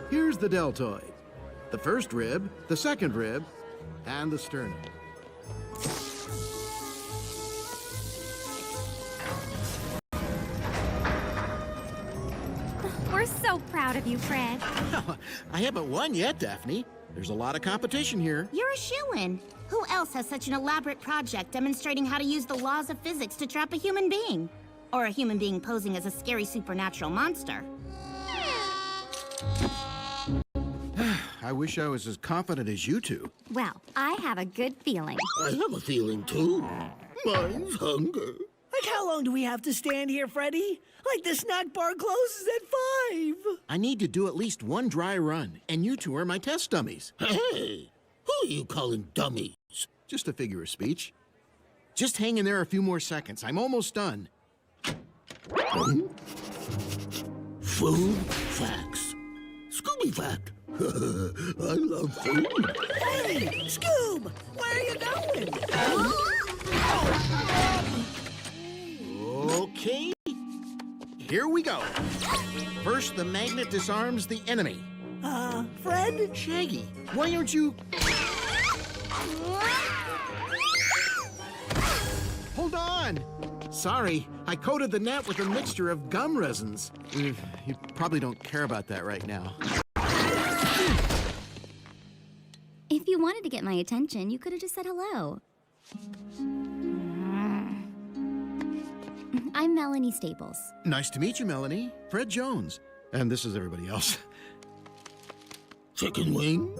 Here's the deltoid. The first rib, the second rib, and the sternum. We're so proud of you, Fred. I haven't won yet, Daphne. There's a lot of competition here. You're a shoo-in. Who else has such an elaborate project demonstrating how to use the laws of physics to trap a human being? Or a human being posing as a scary supernatural monster? I wish I was as confident as you two. Well, I have a good feeling. I have a feeling, too. Mine's hunger. Like, how long do we have to stand here, Freddy? Like, the snack bar closes at 5. I need to do at least one dry run, and you two are my test dummies. Hey, who are you calling dummies? Just a figure of speech. Just hang in there a few more seconds. I'm almost done. Food facts. Scooby fact. I love food. Hey, Scoob! Where are you going? Okay. Here we go. First, the magnet disarms the enemy. Fred? Shaggy, why aren't you... Hold on. Sorry, I coated the net with a mixture of gum resins. You probably don't care about that right now. If you wanted to get my attention, you could have just said hello. I'm Melanie Staples. Nice to meet you, Melanie. Fred Jones. And this is everybody else. Chicken wing?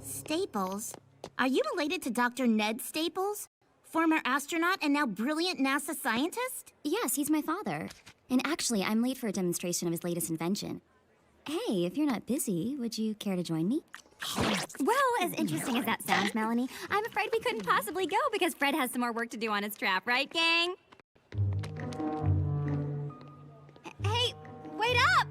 Staples? Are you related to Dr. Ned Staples? Former astronaut and now brilliant NASA scientist? Yes, he's my father. And actually, I'm late for a demonstration of his latest invention. Hey, if you're not busy, would you care to join me? Well, as interesting as that sounds, Melanie, I'm afraid we couldn't possibly go because Fred has some more work to do on his trap, right, gang? Hey, wait up!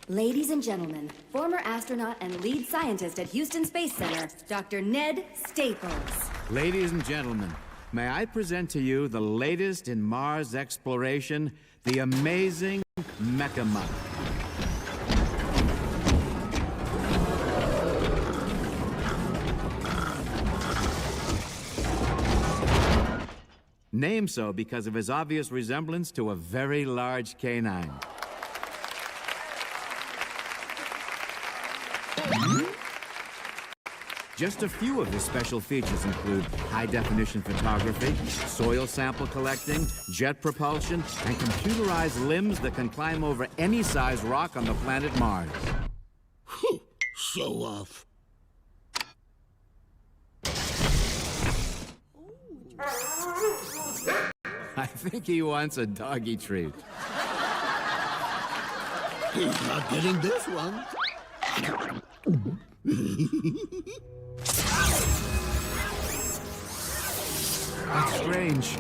Ladies and gentlemen, former astronaut and lead scientist at Houston Space Center, Dr. Ned Staples. Ladies and gentlemen, may I present to you the latest in Mars exploration, the amazing Mecha mutt. Named so because of his obvious resemblance to a very large canine. Just a few of his special features include high-definition photography, soil sample collecting, jet propulsion, and computerized limbs that can climb over any size rock on the planet Mars. Show off. I think he wants a doggy treat. He's not getting this one. That's strange.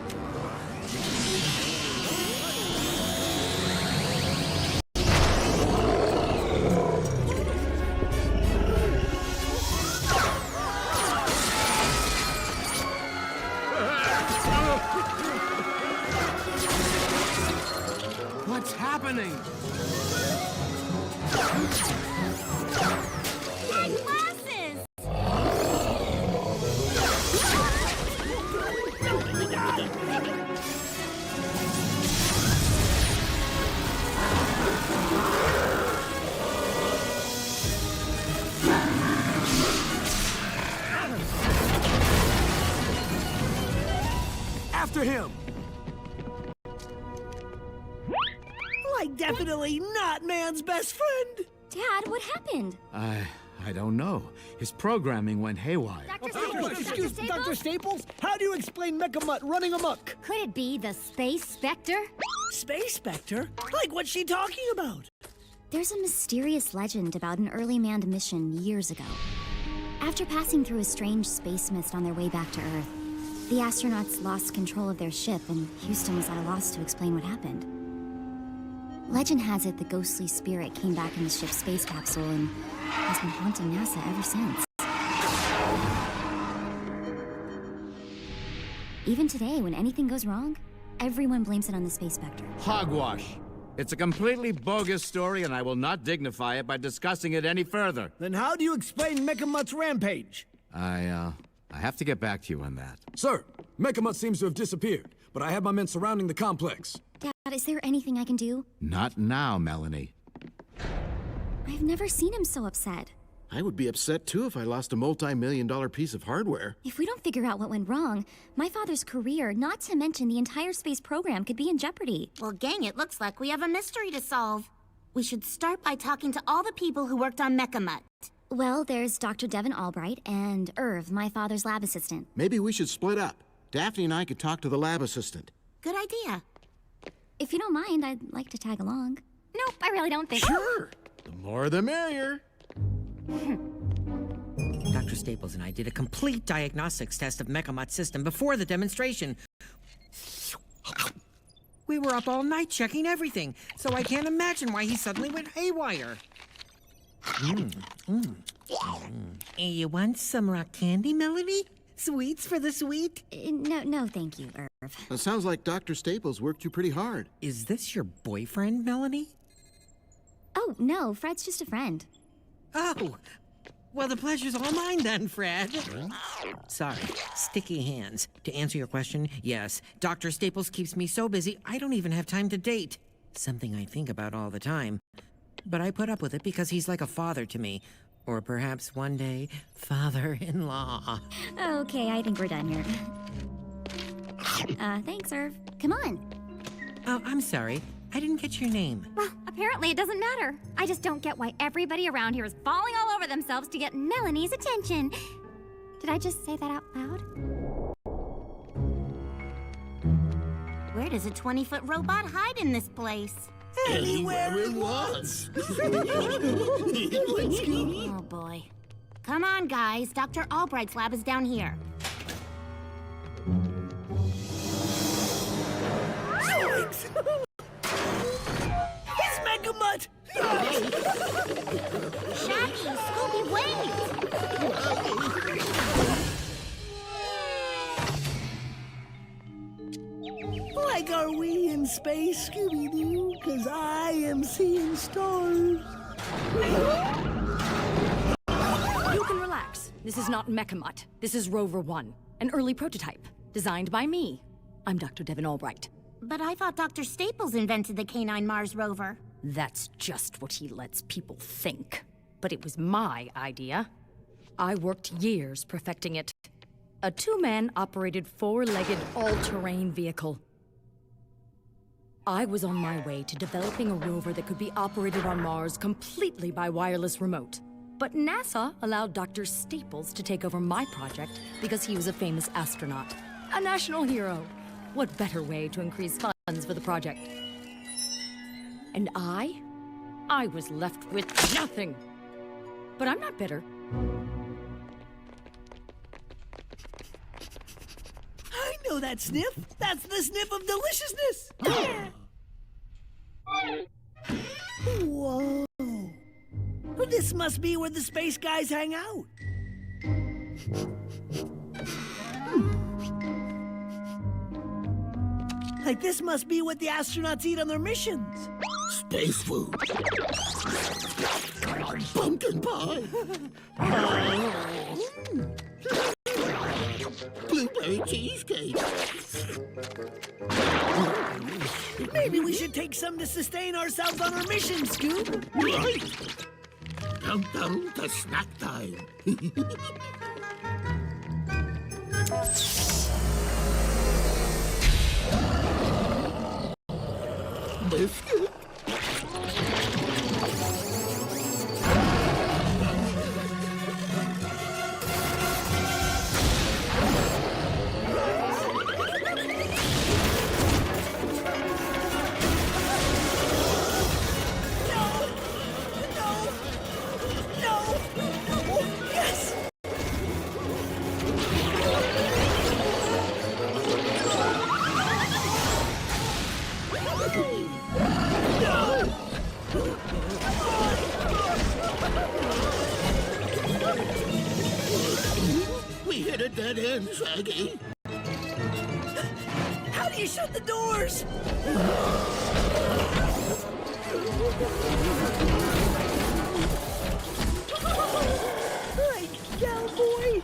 What's happening? Glasses! After him! Like, definitely not man's best friend! Dad, what happened? I don't know. His programming went haywire. Dr. Staples? Excuse me, Dr. Staples? How do you explain Mecha mutt running amok? Could it be the Space Spectre? Space Spectre? Like, what's she talking about? There's a mysterious legend about an early manned mission years ago. After passing through a strange space mist on their way back to Earth, the astronauts lost control of their ship and Houston was at a loss to explain what happened. Legend has it the ghostly spirit came back in the ship's space capsule and has been haunting NASA ever since. Even today, when anything goes wrong, everyone blames it on the Space Spectre. Hogwash. It's a completely bogus story, and I will not dignify it by discussing it any further. Then how do you explain Mecha Mutt's rampage? I have to get back to you on that. Sir, Mecha Mutt seems to have disappeared, but I have my men surrounding the complex. Dad, is there anything I can do? Not now, Melanie. I've never seen him so upset. I would be upset too if I lost a multi-million-dollar piece of hardware. If we don't figure out what went wrong, my father's career, not to mention the entire space program, could be in jeopardy. Well, gang, it looks like we have a mystery to solve. We should start by talking to all the people who worked on Mecha Mutt. Well, there's Dr. Devin Albright and Irv, my father's lab assistant. Maybe we should split up. Daphne and I could talk to the lab assistant. Good idea. If you don't mind, I'd like to tag along. Nope, I really don't think. Sure. The more the merrier. Dr. Staples and I did a complete diagnostics test of Mecha Mutt's system before the demonstration. We were up all night checking everything, so I can't imagine why he suddenly went haywire. You want some rock candy, Melanie? Sweets for the sweet? No, thank you, Irv. It sounds like Dr. Staples worked you pretty hard. Is this your boyfriend, Melanie? Oh, no, Fred's just a friend. Oh, well, the pleasure's all mine then, Fred. Sorry, sticky hands. To answer your question, yes, Dr. Staples keeps me so busy, I don't even have time to date. Something I think about all the time. But I put up with it because he's like a father to me. Or perhaps one day, father-in-law. Okay, I think we're done here. Thanks, Irv. Come on. Oh, I'm sorry. I didn't get your name. Well, apparently it doesn't matter. I just don't get why everybody around here is falling all over themselves to get Melanie's attention. Did I just say that out loud? Where does a 20-foot robot hide in this place? Anywhere it wants. Oh, boy. Come on, guys. Dr. Albright's lab is down here. It's Mecha Mutt! Shaggy, Scooby, wait! Like, are we in space, Scooby-Doo? 'Cause I am seeing stars. You can relax. This is not Mecha Mutt. This is Rover 1, an early prototype, designed by me. I'm Dr. Devin Albright. But I thought Dr. Staples invented the Canine Mars rover. That's just what he lets people think. But it was my idea. I worked years perfecting it. A two-man operated four-legged all-terrain vehicle. I was on my way to developing a rover that could be operated on Mars completely by wireless remote. But NASA allowed Dr. Staples to take over my project because he was a famous astronaut, a national hero. What better way to increase funds for the project? And I was left with nothing. But I'm not bitter. I know that sniff. That's the sniff of deliciousness. Whoa. Well, this must be where the space guys hang out. Like, this must be what the astronauts eat on their missions. Space food. Pumpkin pie. Blueberry cheesecake. Maybe we should take some to sustain ourselves on our mission, Scoop. Right. Countdown to snack time. Biscuit. Yes! We hit a dead end, Shaggy. How do you shut the doors? Like, cowboy!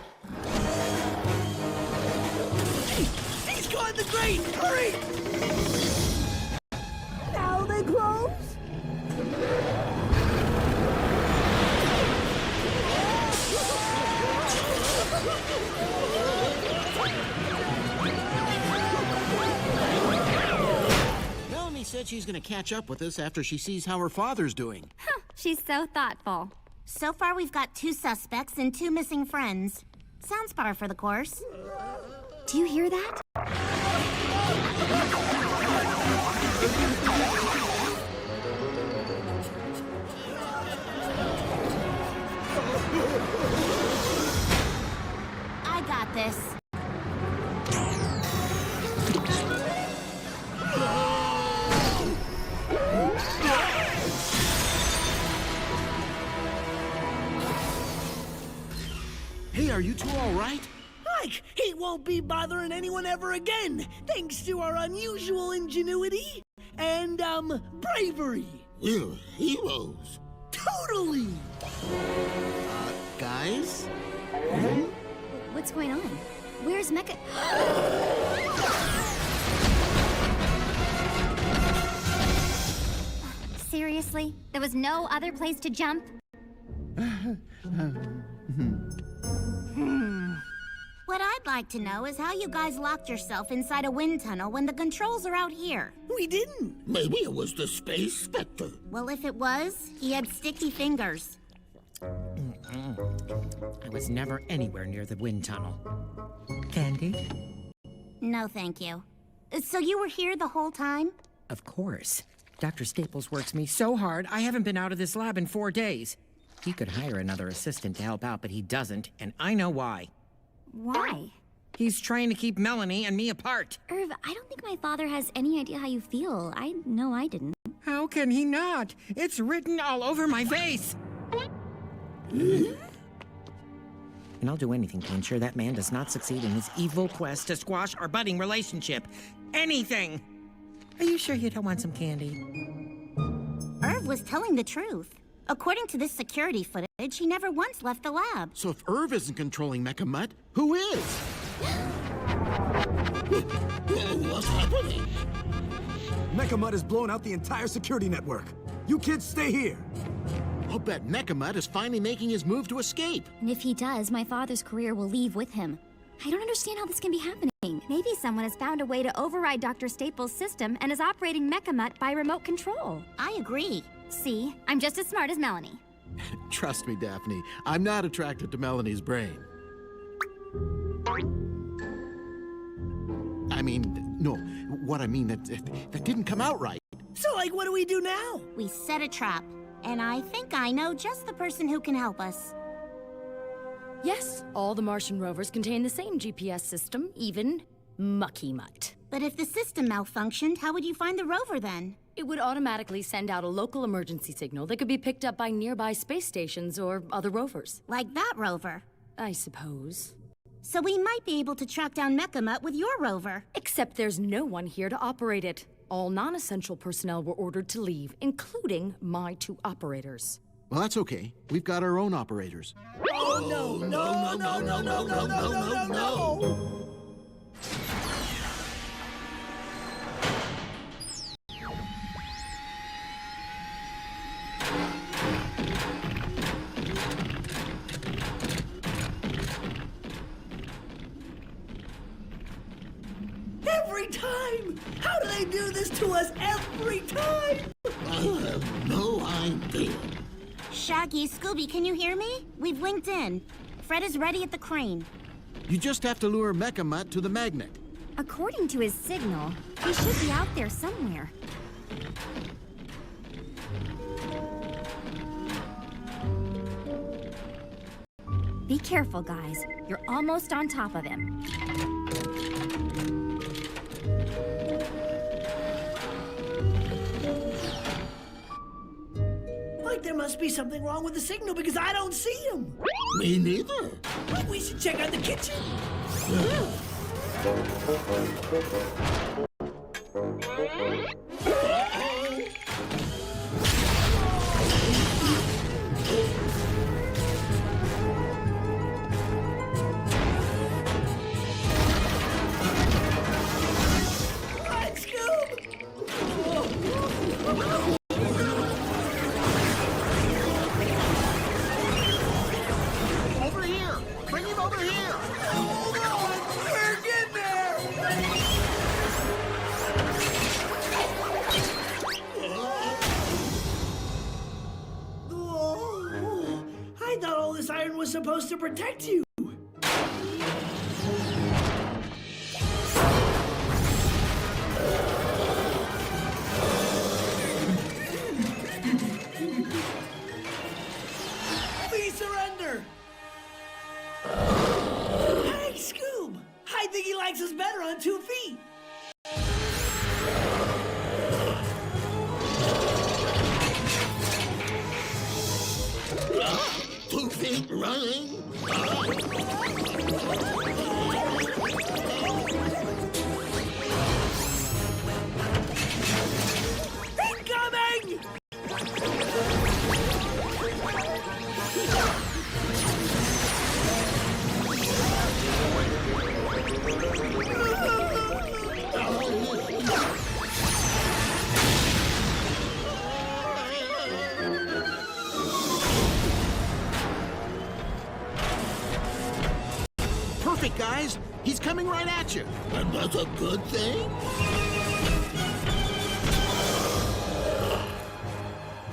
Hey, he's caught in the grate! Hurry! Now they close? Melanie said she's gonna catch up with us after she sees how her father's doing. She's so thoughtful. So far, we've got 2 suspects and 2 missing friends. Sounds par for the course. Do you hear that? I got this. Hey, are you two all right? Like, he won't be bothering anyone ever again, thanks to our unusual ingenuity and, bravery. We're heroes. Totally! Guys? What's going on? Where's Mecha? Seriously? There was no other place to jump? What I'd like to know is how you guys locked yourself inside a wind tunnel when the controls are out here. We didn't. Maybe it was the Space Spectre. Well, if it was, he had sticky fingers. I was never anywhere near the wind tunnel. Candy? No, thank you. So you were here the whole time? Of course. Dr. Staples works me so hard, I haven't been out of this lab in 4 days. He could hire another assistant to help out, but he doesn't, and I know why. Why? He's trying to keep Melanie and me apart. Irv, I don't think my father has any idea how you feel. I know I didn't. How can he not? It's written all over my face. And I'll do anything to ensure that man does not succeed in his evil quest to squash our budding relationship. Anything! Are you sure you don't want some candy? Irv was telling the truth. According to this security footage, he never once left the lab. So if Irv isn't controlling Mecha Mutt, who is? What's happening? Mecha Mutt has blown out the entire security network. You kids stay here. I'll bet Mecha Mutt is finally making his move to escape. And if he does, my father's career will leave with him. I don't understand how this can be happening. Maybe someone has found a way to override Dr. Staples' system and is operating Mecha Mutt by remote control. I agree. See, I'm just as smart as Melanie. Trust me, Daphne, I'm not attracted to Melanie's brain. I mean, no, what I mean, that didn't come out right. So, like, what do we do now? We set a trap, and I think I know just the person who can help us. Yes, all the Martian rovers contain the same GPS system, even Mucky Mutt. But if the system malfunctioned, how would you find the rover then? It would automatically send out a local emergency signal that could be picked up by nearby space stations or other rovers. Like that rover. I suppose. So we might be able to track down Mecha Mutt with your rover. Except there's no one here to operate it. All non-essential personnel were ordered to leave, including my 2 operators. Well, that's okay. We've got our own operators. Oh, no, no, no, no, no, no, no, no, no. Every time! How do they do this to us every time? I have no idea. Shaggy, Scooby, can you hear me? We've linked in. Fred is ready at the crane. You just have to lure Mecha Mutt to the magnet. According to his signal, he should be out there somewhere. Be careful, guys. You're almost on top of him. Like, there must be something wrong with the signal because I don't see him. Me neither. Like, we should check out the kitchen. supposed to protect you. Please surrender. Hey, Scoob! I think he likes us better on 2 feet. 2 feet running. Incoming! Perfect, guys. He's coming right at you. And that's a good thing?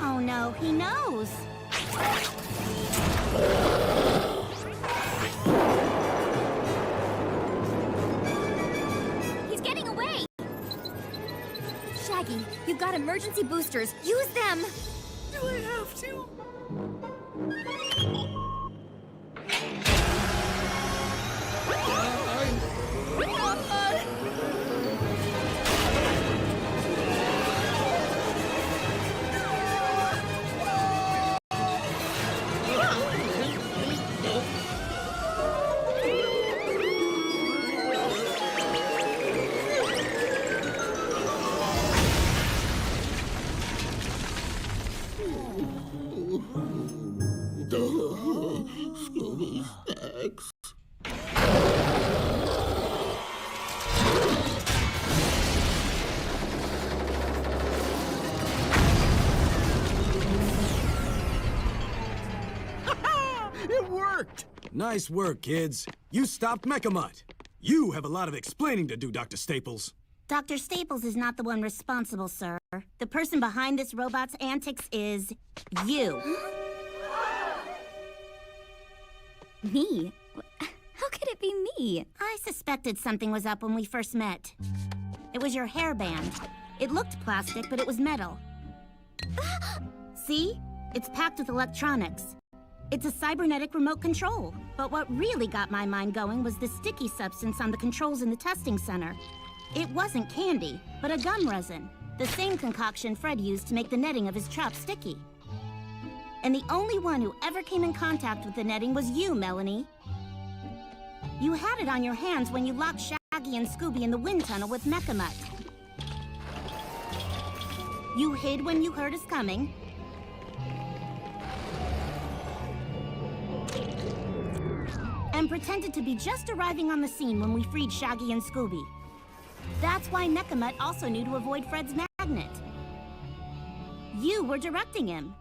Oh no, he knows. He's getting away! Shaggy, you've got emergency boosters. Use them! Do I have to? Scooby snacks. It worked! Nice work, kids. You stopped Mecha Mutt. You have a lot of explaining to do, Dr. Staples. Dr. Staples is not the one responsible, sir. The person behind this robot's antics is you. Me? How could it be me? I suspected something was up when we first met. It was your hairband. It looked plastic, but it was metal. See? It's packed with electronics. It's a cybernetic remote control. But what really got my mind going was the sticky substance on the controls in the testing center. It wasn't candy, but a gum resin. The same concoction Fred used to make the netting of his trap sticky. And the only one who ever came in contact with the netting was you, Melanie. You had it on your hands when you locked Shaggy and Scooby in the wind tunnel with Mecha Mutt. You hid when you heard us coming. And pretended to be just arriving on the scene when we freed Shaggy and Scooby. That's why Mecha Mutt also knew to avoid Fred's magnet. You were directing him.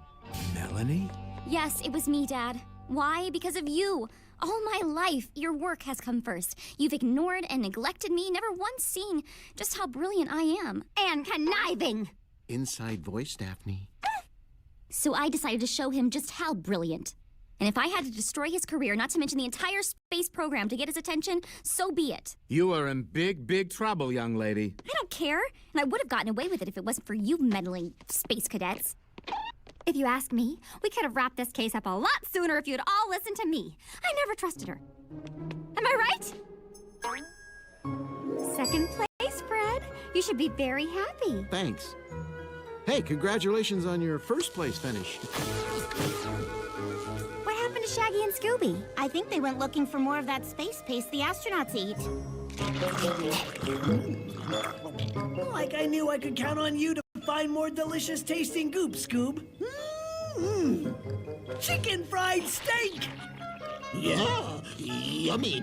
Melanie? Yes, it was me, Dad. Why? Because of you. All my life, your work has come first. You've ignored and neglected me, never once seeing just how brilliant I am. And conniving! Inside voice, Daphne. So I decided to show him just how brilliant. And if I had to destroy his career, not to mention the entire space program to get his attention, so be it. You are in big, big trouble, young lady. I don't care, and I would have gotten away with it if it wasn't for you meddling space cadets. If you ask me, we could have wrapped this case up a lot sooner if you'd all listened to me. I never trusted her. Am I right? Second place, Fred. You should be very happy. Thanks. Hey, congratulations on your first place finish. What happened to Shaggy and Scooby? I think they went looking for more of that space paste the astronauts eat. Like I knew I could count on you to find more delicious tasting goop, Scoob. Chicken fried steak! Yeah, yummy.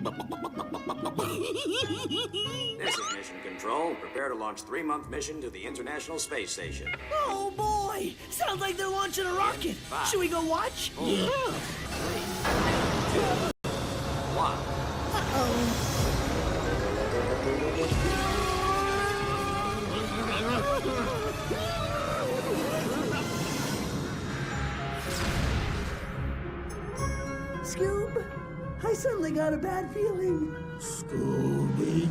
This is Mission Control. Prepare to launch 3-month mission to the International Space Station. Oh boy! Sounds like they're launching a rocket. Should we go watch? Yeah. 1. Scoob, I suddenly got a bad feeling. Scooby